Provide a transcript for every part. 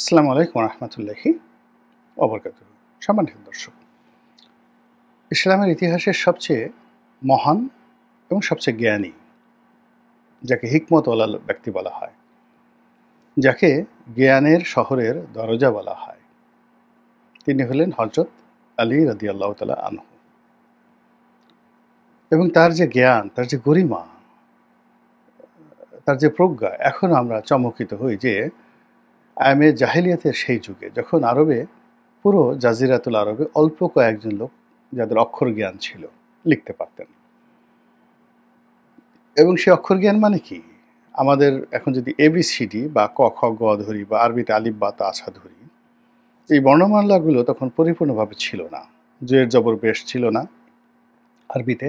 আসসালামু আলাইকুম রহমতুল্লাহি অবরকাতুহ। সম্মানিত দর্শক, ইসলামের ইতিহাসের সবচেয়ে মহান এবং সবচেয়ে জ্ঞানী, যাকে হিকমতওয়ালা ব্যক্তি বলা হয়, যাকে জ্ঞানের শহরের দরজা বলা হয়, তিনি হলেন হযরত আলী রাদিয়াল্লাহু তাআলা আনহু। এবং তার যে জ্ঞান, তার যে গরিমা, তার যে প্রজ্ঞা, এখনও আমরা চমকিত হই যে আয়ামে জাহেলিয়াতের সেই যুগে যখন আরবে, পুরো জাজিরাতুল আরবে অল্প কয়েকজন লোক যাদের অক্ষর জ্ঞান ছিল, লিখতে পারতেন। এবং সে অক্ষর জ্ঞান মানে কি? আমাদের এখন যদি এবিসিডি বা ক খ গ ধরি বা আরবিতে আলিফ বা তা আছা ধরি, এই বর্ণমালাগুলো তখন পরিপূর্ণভাবে ছিল না। জের জবর পেশ ছিল না আরবিতে।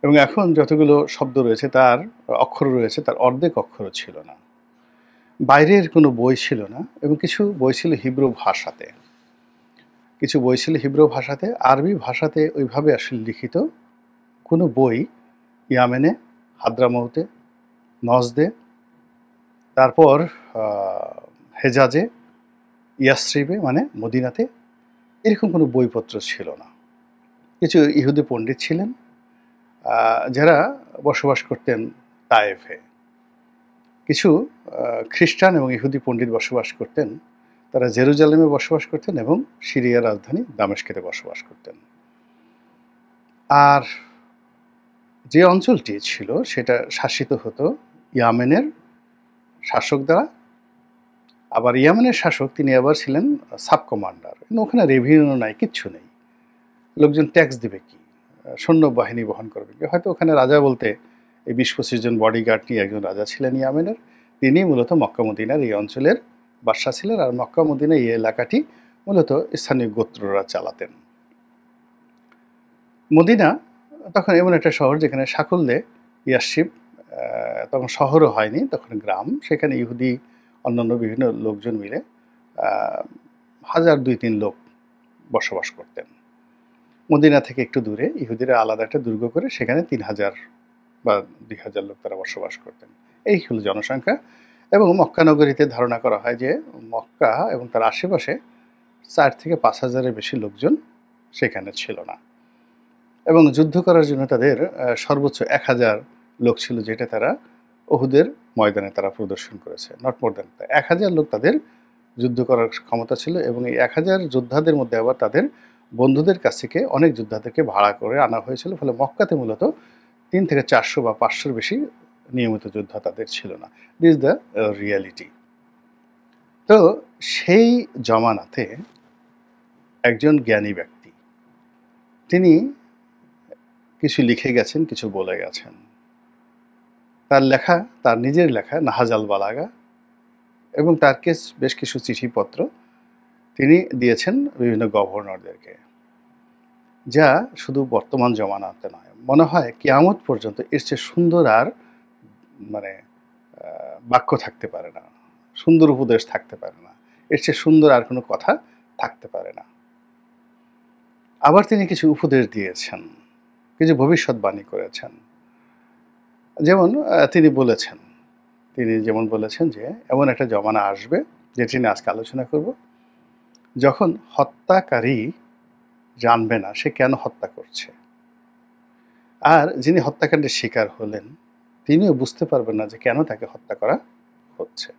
এবং এখন যতগুলো শব্দ রয়েছে, তার অক্ষর রয়েছে, তার অর্ধেক অক্ষরও ছিল না। বাইরের কোনো বই ছিল না, এবং কিছু বই ছিল হিব্রু ভাষাতে, কিছু বই ছিল হিব্রু ভাষাতে। আরবি ভাষাতে ওইভাবে আসলে লিখিত কোনো বই ইয়ামেনে, হাদ্রামাউতে, নজদে, তারপর হেজাজে, ইয়াসরিবে মানে মদিনাতে এরকম কোনো বইপত্র ছিল না। কিছু ইহুদি পণ্ডিত ছিলেন যারা বসবাস করতেন তায়েফে। কিছু খ্রিস্টান এবং ইহুদি পণ্ডিত বসবাস করতেন, তারা জেরুজালেমে বসবাস করতেন এবং সিরিয়ার রাজধানী দামেস্কেতে বসবাস করতেন। আর যে অঞ্চলটি ছিল সেটা শাসিত হতো ইয়ামেনের শাসক দ্বারা। আবার ইয়ামেনের শাসক তিনি আবার ছিলেন সাব কমান্ডার। ওখানে রেভিনিউ নাই, কিচ্ছু নেই। লোকজন ট্যাক্স দিবে কি, সৈন্যবাহিনী বহন করবে কি? হয়তো ওখানে রাজা বলতে এই ২০-২৫ জন বডিগার্ড নিয়ে একজন রাজা ছিলেন ইয়ামেনের। তিনি মূলত মক্কা মদিনার এই অঞ্চলের বাদশা ছিলেন। আর মক্কা মদিনা এই এলাকাটি মূলত স্থানীয় গোত্ররা চালাতেন। মদিনা তখন এমন একটা শহর যেখানে সাকুল্যে ইয়াসরিব, তখন শহরও হয়নি, তখন গ্রাম। সেখানে ইহুদি অন্যান্য বিভিন্ন লোকজন মিলে ১,০০০-২,৩ লোক বসবাস করতেন। মদিনা থেকে একটু দূরে ইহুদিরা আলাদা একটা দুর্গ করে সেখানে ৩,০০০ বা ২,০০০ লোক তারা বসবাস করতেন। এই হলো জনসংখ্যা। এবং মক্কা নগরীতে ধারণা করা হয় যে মক্কা এবং তার আশেপাশে ৪ থেকে ৫,০০০-এর বেশি লোকজন সেখানে ছিল না। এবং যুদ্ধ করার জন্য তাদের সর্বোচ্চ ১,০০০ লোক ছিল, যেটা তারা উহুদের ময়দানে তারা প্রদর্শন করেছে। নট মোর দ্যান ১,০০০ লোক তাদের যুদ্ধ করার ক্ষমতা ছিল। এবং এই ১,০০০ যোদ্ধাদের মধ্যে আবার তাদের বন্ধুদের কাছ থেকে অনেক যোদ্ধাদেরকে ভাড়া করে আনা হয়েছিল। ফলে মক্কাতে মূলত ৩ থেকে ৪০০ বা ৫০০-র বেশি নিয়মিত যোদ্ধা তাদের ছিল না। This the reality. তো সেই জমানাতে একজন জ্ঞানী ব্যক্তি, তিনি কিছু লিখে গেছেন, কিছু বলে গেছেন। তার লেখা, তার নিজের লেখা নাহাজ আল বালাগা, এবং তার বেশ কিছু চিঠিপত্র তিনি দিয়েছেন বিভিন্ন গভর্নরদেরকে, যা শুধু বর্তমান জমানাতে নয়, মনে হয় কিয়ামত পর্যন্ত এর চেয়ে সুন্দর আর মানে বাক্য থাকতে পারে না, সুন্দর উপদেশ থাকতে পারে না, এর চেয়ে সুন্দর আর কোনো কথা থাকতে পারে না। আবার তিনি কিছু উপদেশ দিয়েছেন, কিছু ভবিষ্যৎবাণী করেছেন। যেমন তিনি যেমন বলেছেন যে এমন একটা জমানা আসবে, যেটি নিয়ে আজকে আলোচনা করব, যখন হত্যাকারী জানবে না সে কেন হত্যা করছে, আর যিনি হত্যাকাণ্ডের শিকার হলেন তিনিও বুঝতে পারবেন না যে কেন তাকে হত্যা করা হচ্ছে।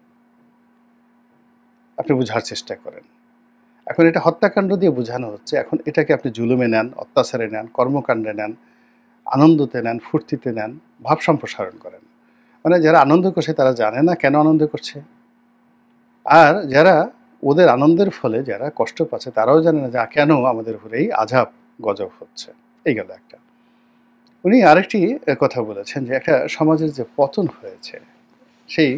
আপনি বোঝার চেষ্টা করেন। এখন এটা হত্যাকাণ্ড দিয়ে বোঝানো হচ্ছে। এখন এটাকে আপনি জুলুমে নেন, অত্যাচারে নেন, কর্মকাণ্ডে নেন, আনন্দতে নেন, ফুর্তিতে নেন, ভাব সম্প্রসারণ করেন। মানে যারা আনন্দ করছে তারা জানে না কেন আনন্দ করছে, আর যারা ওদের আনন্দের ফলে যারা কষ্ট পাচ্ছে তারাও জানে না যে কেন আমাদের উপরে এই আযাব গজব হচ্ছে। এই গেল একটা। উনি আরেকটি কথা বলেছেন যে একটা সমাজের যে পতন হয়েছে, সেই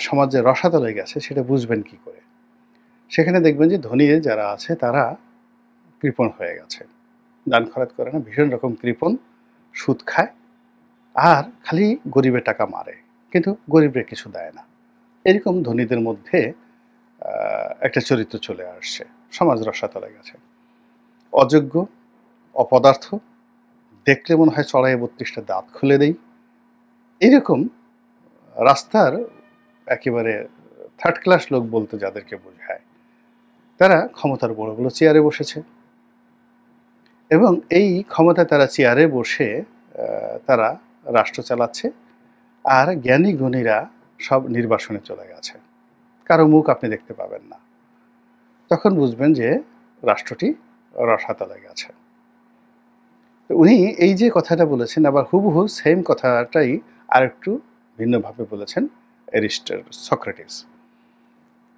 সমাজে রসাতলে গেছে, সেটা বুঝবেন কি করে? সেখানে দেখবেন যে ধনী যারা আছে তারা কৃপণ হয়ে গেছে, দান খয়রাত করে না, ভীষণ রকম কৃপণ, সুদ খায়, আর খালি গরিবের টাকা মারে, কিন্তু গরিবরা কিছু দেয় না। এরকম ধনীদের মধ্যে একটা চরিত্র চলে আসছে, সমাজ রসাতলে গেছে। অযোগ্য, অপদার্থ, দেখলে মনে হয় চড়াইয়ে ৩২টা দাঁত খুলে দেই, এরকম রাস্তার একেবারে থার্ড ক্লাস লোক বলতে যাদেরকে বোঝায়, তারা ক্ষমতার বড় বড় চেয়ারে বসেছে এবং এই ক্ষমতায় তারা চেয়ারে বসে তারা রাষ্ট্র চালাচ্ছে, আর জ্ঞানী গুণীরা সব নির্বাসনে চলে গেছে, কারো মুখ আপনি দেখতে পাবেন না। তখন বুঝবেন যে রাষ্ট্রটি রসাতলে গেছে। উনি এই যে কথাটা বলেছেন, আবার হুবহু সেম কথাটাই আরেকটু ভিন্নভাবে বলেছেন সক্রেটিস,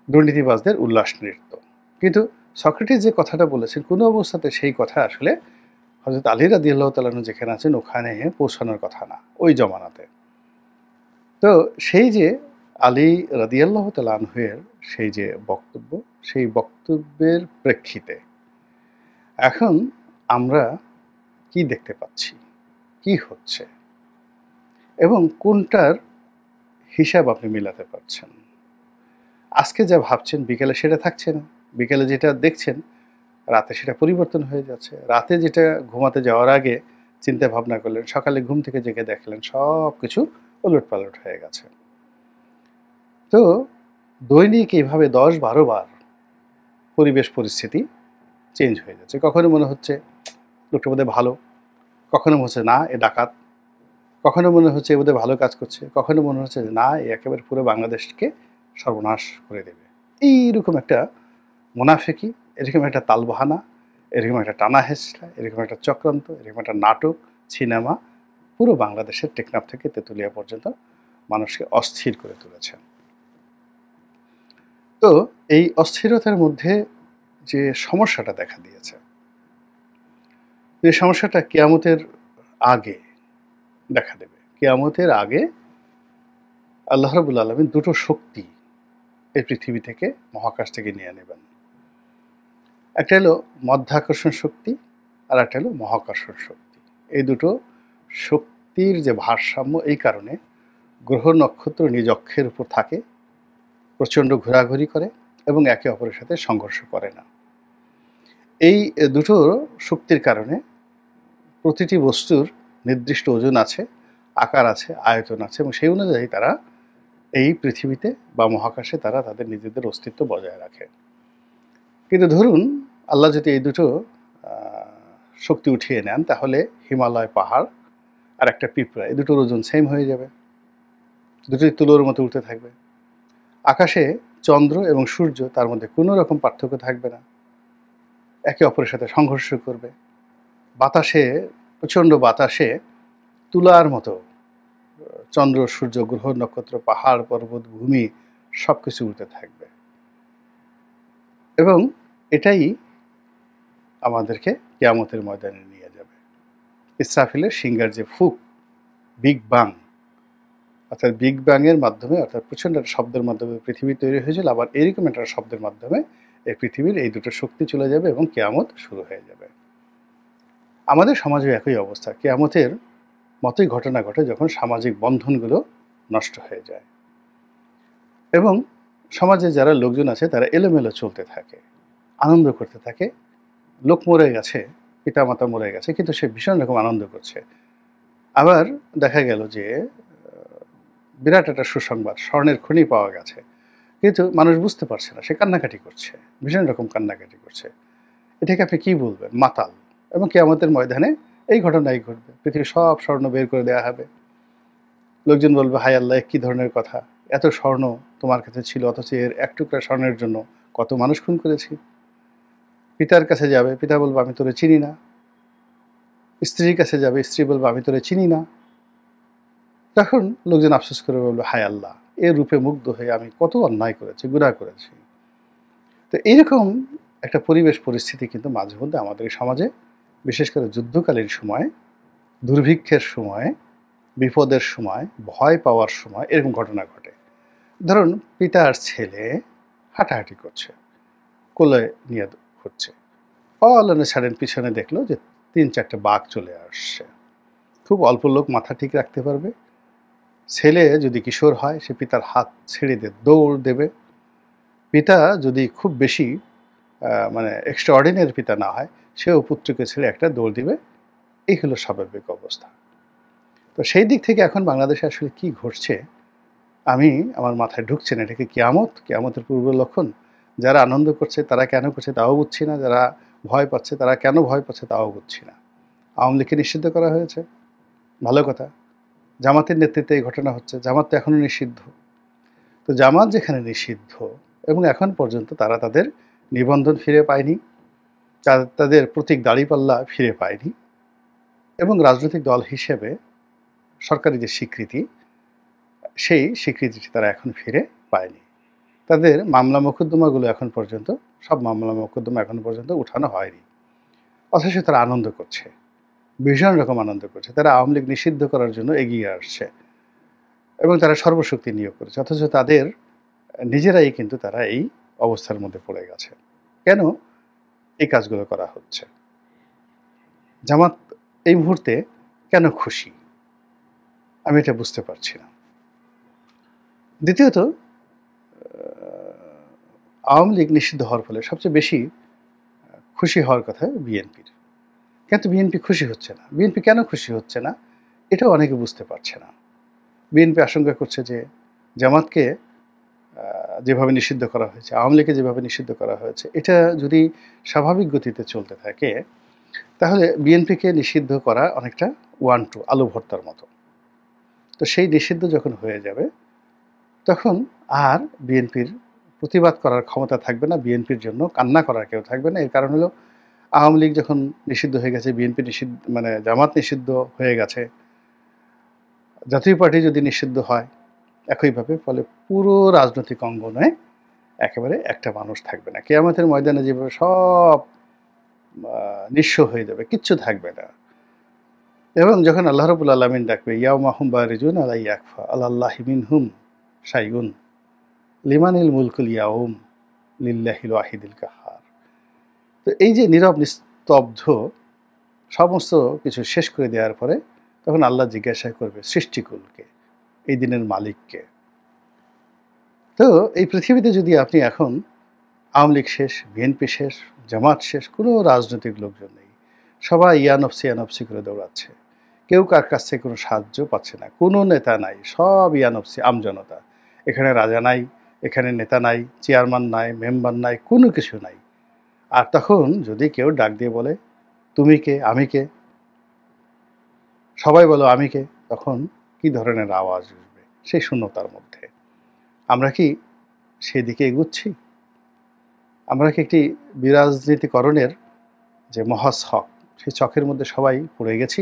দুর্নীতিবাজদের উল্লাস নৃত্য। কিন্তু সক্রেটিস যে কথাটা বলেছেন কোনো অবস্থাতে সেই কথা আসলে হযরত আলী রাদিয়াল্লাহু তাআলা আনহু যেখানে আছেন ওখানে পৌঁছানোর কথা না, ওই জমানাতে। তো সেই যে আলী রাদিয়াল্লাহু তাআলা আনহুর সেই যে বক্তব্য, সেই বক্তব্যের প্রেক্ষিতে এখন আমরা কি দেখতে পাচ্ছি, কি হচ্ছে এবং কোনটার হিসাব আপনি মিলাতে পারছেন। আজকে যা ভাবছেন বিকেলে সেটা থাকছে না, বিকেলে যেটা দেখছেন রাতে সেটা পরিবর্তন হয়ে যাচ্ছে, রাতে যেটা ঘুমাতে যাওয়ার আগে চিন্তা ভাবনা করলেন সকালে ঘুম থেকে জেগে দেখলেন সব কিছু ওলটপালট হয়ে গেছে। তো দৈনিক এইভাবে 10-12 বার পরিবেশ পরিস্থিতি চেঞ্জ হয়ে যাচ্ছে। কখনো মনে হচ্ছে লোকটা বোধহয় ভালো, কখনো মনে হচ্ছে না এ ডাকাত, কখনো মনে হচ্ছে এ বোধহয় ভালো কাজ করছে, কখনো মনে হচ্ছে যে না এ একেবারে পুরো বাংলাদেশকে সর্বনাশ করে দেবে। এইরকম একটা মুনাফিকি, এরকম একটা তালবাহানা, এরকম একটা টানা হেঁচড়া, এরকম একটা চক্রান্ত, এরকম একটা নাটক, সিনেমা পুরো বাংলাদেশের টেকনাফ থেকে তেঁতুলিয়া পর্যন্ত মানুষকে অস্থির করে তুলেছে। তো এই অস্থিরতার মধ্যে যে সমস্যাটা দেখা দিয়েছে, যে সমস্যাটা কিয়ামতের আগে দেখা দেবে। কিয়ামতের আগে আল্লাহ রাব্বুল আলামিন দুটো শক্তি এই পৃথিবী থেকে মহাকাশ থেকে নিয়ে নেবেন। একটা হলো মধ্যাকর্ষণ শক্তি আর একটা হলো মহাকর্ষণ শক্তি। এই দুটো শক্তির যে ভারসাম্য, এই কারণে গ্রহ নক্ষত্র নিজ অক্ষের উপর থাকে, প্রচণ্ড ঘোরাঘুরি করে এবং একে অপরের সাথে সংঘর্ষ করে না। এই দুটো শক্তির কারণে প্রতিটি বস্তুর নির্দিষ্ট ওজন আছে, আকার আছে, আয়তন আছে এবং সেই অনুযায়ী তারা এই পৃথিবীতে বা মহাকাশে তারা তাদের নিজেদের অস্তিত্ব বজায় রাখে। কিন্তু ধরুন আল্লাহ যদি এই দুটো শক্তি উঠিয়ে নেন, তাহলে হিমালয় পাহাড় আর একটা পিঁপড়া, এই দুটোর ওজন সেম হয়ে যাবে, দুটোই তুলোর মতো উঠতে থাকবে। আকাশে চন্দ্র এবং সূর্য, তার মধ্যে কোনো রকম পার্থক্য থাকবে না, একে অপরের সাথে সংঘর্ষ করবে। বাতাসে, প্রচণ্ড বাতাসে তুলার মতো চন্দ্র, সূর্য, গ্রহ, নক্ষত্র, পাহাড়, পর্বত, ভূমি সব কিছু উঠতে থাকবে এবং এটাই আমাদেরকে কিয়ামতের ময়দানে নিয়ে যাবে। ইসরাফিলের সিঙ্গার যে ফুক, বিগ বাং, অর্থাৎ বিগ ব্যাংয়ের মাধ্যমে, অর্থাৎ প্রচণ্ড একটা শব্দের মাধ্যমে পৃথিবী তৈরি হয়েছিল, আবার এরকম একটা শব্দের মাধ্যমে এই পৃথিবীর এই দুটো শক্তি চলে যাবে এবং কিয়ামত শুরু হয়ে যাবে। আমাদের সমাজে একই অবস্থা, কিয়ামতের মতোই ঘটনা ঘটে যখন সামাজিক বন্ধনগুলো নষ্ট হয়ে যায় এবং সমাজে যারা লোকজন আছে তারা এলোমেলো চলতে থাকে, আনন্দ করতে থাকে। লোক মরে গেছে, পিতামাতা মরে গেছে, কিন্তু সে ভীষণ রকম আনন্দ করছে। আবার দেখা গেল যে বিরাট একটা সুসংবাদ, স্বর্ণের খনি পাওয়া গেছে, কিন্তু মানুষ বুঝতে পারছে না, সে কান্নাকাটি করছে, ভীষণ রকম কান্নাকাটি করছে। এটাকে আপনি কী বলবেন? মাতাল। এবং কিয়ামতের ময়দানে এই ঘটনাই ঘটবে, পৃথিবীর সব স্বর্ণ বের করে দেওয়া হবে। লোকজন বলবে হায় আল্লাহ, কী ধরনের কথা, এত স্বর্ণ তোমার কাছে ছিল, অথচ এর এক টুকরা স্বর্ণের জন্য কত মানুষ খুন করেছি। পিতার কাছে যাবে, পিতা বলবে আমি তোরে চিনি না। স্ত্রীর কাছে যাবে, স্ত্রী বলবে আমি তোরে চিনি না। তখন লোকজন আফসোস করে বলবে হায় আল্লাহ, এর রূপে মুগ্ধ হয়ে আমি কত অন্যায় করেছি, গুনাহ করেছি। তো এইরকম একটা পরিবেশ পরিস্থিতি কিন্তু মাঝে মধ্যে আমাদের এই সমাজে, বিশেষ করে যুদ্ধকালীন সময়, দুর্ভিক্ষের সময়, বিপদের সময়, ভয় পাওয়ার সময় এরকম ঘটনা ঘটে। ধরুন পিতা আর ছেলে হাঁটাহাঁটি করছে, কোলে নিয়ে ঘুরছে, অল অন এ সাডেন পিছনে দেখলো যে 3-4টে বাঘ চলে আসছে। খুব অল্প লোক মাথা ঠিক রাখতে পারবে। ছেলে যদি কিশোর হয় সে পিতার হাত ছেড়ে দিয়ে দৌড় দেবে। পিতা যদি খুব বেশি মানে এক্সট্রাঅর্ডিনারি পিতা না হয়, সেও পুত্রকে ছেড়ে একটা দৌড় দিবে। এই হলো স্বাভাবিক অবস্থা। তো সেই দিক থেকে এখন বাংলাদেশে আসলে কি ঘটছে, আমি আমার মাথায় ঢুকছে না, এটা কি কিয়ামত, কিয়ামতের পূর্ব লক্ষণ? যারা আনন্দ করছে তারা কেন করছে তাও বুঝছি না, যারা ভয় পাচ্ছে তারা কেন ভয় পাচ্ছে তাও বুঝছি না। আওয়ামী লীগকে নিষিদ্ধ করা হয়েছে, ভালো কথা। জামাতের নেতৃত্বে এই ঘটনা হচ্ছে, জামাত তো এখনও নিষিদ্ধ। তো জামাত যেখানে নিষিদ্ধ এবং এখন পর্যন্ত তারা তাদের নিবন্ধন ফিরে পায়নি, তাদের প্রতীক দাঁড়িপাল্লা ফিরে পায়নি, এবং রাজনৈতিক দল হিসেবে সরকারি যে স্বীকৃতি, সেই স্বীকৃতিটি তারা এখন ফিরে পায়নি। তাদের মামলা মোকদ্দমাগুলো এখন পর্যন্ত, সব মামলা মোকদ্দমা এখন পর্যন্ত উঠানো হয়নি, অথচ তারা আনন্দ করছে, ভীষণ রকম আনন্দ করছে। তারা আওয়ামী লীগ নিষিদ্ধ করার জন্য এগিয়ে আসছে এবং তারা সর্বশক্তি নিয়োগ করেছে, অথচ তাদের নিজেরাই কিন্তু তারা এই অবস্থার মধ্যে পড়ে গেছে। কেন এই কাজগুলো করা হচ্ছে? জামাত এই মুহূর্তে কেন খুশি, আমি এটা বুঝতে পারছি না। দ্বিতীয়ত, আওয়ামী লীগ নিষিদ্ধ হওয়ার ফলে সবচেয়ে বেশি খুশি হওয়ার কথা বিএনপির। কিন্তু বিএনপি খুশি হচ্ছে না। বিএনপি কেন খুশি হচ্ছে না, এটাও অনেকে বুঝতে পারছে না। বিএনপি আশঙ্কা করছে যে জামাতকে যেভাবে নিষিদ্ধ করা হয়েছে, আওয়ামী লীগকে যেভাবে নিষিদ্ধ করা হয়েছে, এটা যদি স্বাভাবিক গতিতে চলতে থাকে তাহলে বিএনপিকে নিষিদ্ধ করা অনেকটা 1-2 আলু ভর্তার মতো। তো সেই নিষিদ্ধ যখন হয়ে যাবে তখন আর বিএনপির প্রতিবাদ করার ক্ষমতা থাকবে না, বিএনপির জন্য কান্না করার কেউ থাকবে না। এর কারণ হলো আওয়ামী লীগ যখন নিষিদ্ধ হয়ে গেছে, বিএনপি নিষিদ্ধ, মানে জামাত নিষিদ্ধ হয়ে গেছে, জাতীয় পার্টি যদি নিষিদ্ধ হয় একইভাবে, ফলে পুরো রাজনৈতিক অঙ্গনে একেবারে একটা মানুষ থাকবে না। কিয়ামতের ময়দানে যেভাবে সব নিঃস্ব হয়ে যাবে, কিচ্ছু থাকবে না। এবং যখন আল্লাহ রাব্বুল আলামিন ডাকবে, ইয়াউমাহুম বারিজুন আলা ইয়াকফা আলাল্লাহি মিনহুম শাইউন লিমানিল মুলকুল ইয়াউম লিল্লাহিল ওয়াহিদিল কাহ্হার। তো এই যে নীরব নিস্তব্ধ সমস্ত কিছু শেষ করে দেওয়ার পরে তখন আল্লাহ জিজ্ঞাসা করবে সৃষ্টিকুলকে, এই দিনের মালিককে। তো এই পৃথিবীতে যদি আপনি এখন আওয়ামী লীগ শেষ, বিএনপি শেষ, জামাত শেষ, কোনো রাজনৈতিক লোকজন নেই, সবাই ইয়ানফসি করে দৌড়াচ্ছে, কেউ কার কাছ থেকে কোনো সাহায্য পাচ্ছে না, কোনো নেতা নাই, সব ইয়ানফসি আমজনতা। এখানে রাজা নাই, এখানে নেতা নাই, চেয়ারম্যান নাই, মেম্বার নাই, কোনো কিছু নাই। আর তখন যদি কেউ ডাক দিয়ে বলে তুমি কে, আমি কে, সবাই বলো আমি কে, তখন কি ধরনের আওয়াজ উঠবে সেই শূন্যতার মধ্যে? আমরা কি সেদিকে এগুচ্ছি? আমরা কি একটি বিরাজনীতিকরণের যে মহাছক, সেই ছকের মধ্যে সবাই পড়ে গেছি?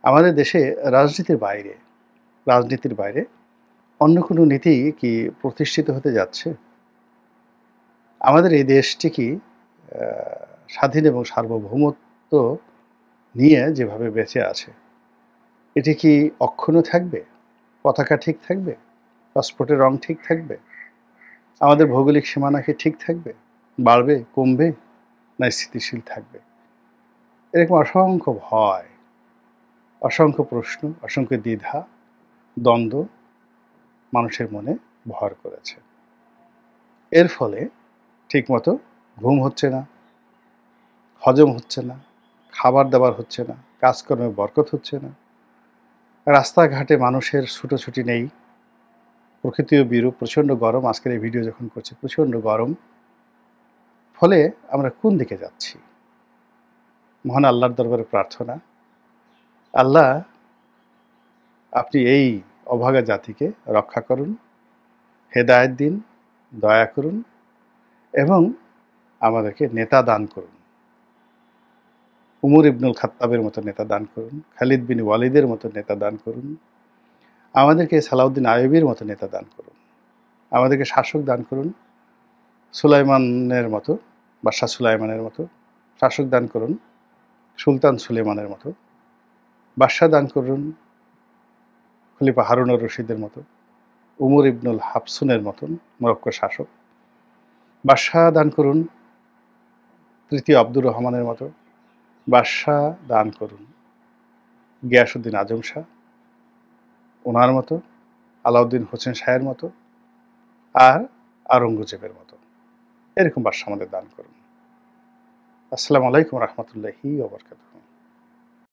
আমাদের দেশে রাজনীতির বাইরে অন্য কোনো নীতি কি প্রতিষ্ঠিত হতে যাচ্ছে? আমাদের এই দেশটি কি স্বাধীন এবং সার্বভৌমত্ব নিয়ে যেভাবে বেঁচে আছে, এটি কি অক্ষুণ্ণ থাকবে? পতাকা ঠিক থাকবে? পাসপোর্টের রং ঠিক থাকবে? আমাদের ভৌগোলিক সীমানা কি ঠিক থাকবে? বাড়বে, কমবে, না স্থিতিশীল থাকবে? এরকম অসংখ্য ভয়, অসংখ্য প্রশ্ন, অসংখ্য দ্বিধা, দ্বন্দ্ব মানুষের মনে ভর করেছে। এর ফলে ঠিকমতো ঘুম হচ্ছে না, হজম হচ্ছে না, খাবার দাবার হচ্ছে না, কাজকর্মে বরকত হচ্ছে না, রাস্তাঘাটে মানুষের ছুটোছুটি নেই, প্রকৃতিও বিরূপ, প্রচণ্ড গরম। আজকের এই ভিডিও যখন করছি প্রচণ্ড গরম। ফলে আমরা কোন দিকে যাচ্ছি? মহান আল্লাহর দরবারে প্রার্থনা, আল্লাহ আপনি এই অভাগা জাতিকে রক্ষা করুন, হেদায়েত দিন, দয়া করুন এবং আমাদেরকে নেতা দান করুন। উমর ইবনুল খাত্তাবের মতো নেতা দান করুন, খালিদ বিন ওয়ালিদের মতো নেতা দান করুন, আমাদেরকে সালাউদ্দিন আইয়ুবীর মতো নেতা দান করুন, আমাদেরকে শাসক দান করুন, সুলাইমানের মতো, বাদশাহ সুলাইমানের মতো শাসক দান করুন, সুলতান সুলেমানের মতো বাদশাহ দান করুন, খলিফা হারুনুর রশিদের মতো, উমর ইবনুল হাফসুনের মতন মরক্কোর শাসক বাদশাহ দান করুন, তৃতীয় আব্দুর রহমানের মতো বাদশাহ দান করুন, গিয়াসউদ্দিন আজম শাহ ওনার মতো, আলাউদ্দিন হোসেন শাহের মতো, আর আওরঙ্গজেবের মতো, এরকম বাদশাহ আমাদের দান করুন। আসসালামু আলাইকুম রহমতুল্লাহি ওয়া বারাকাতুহু।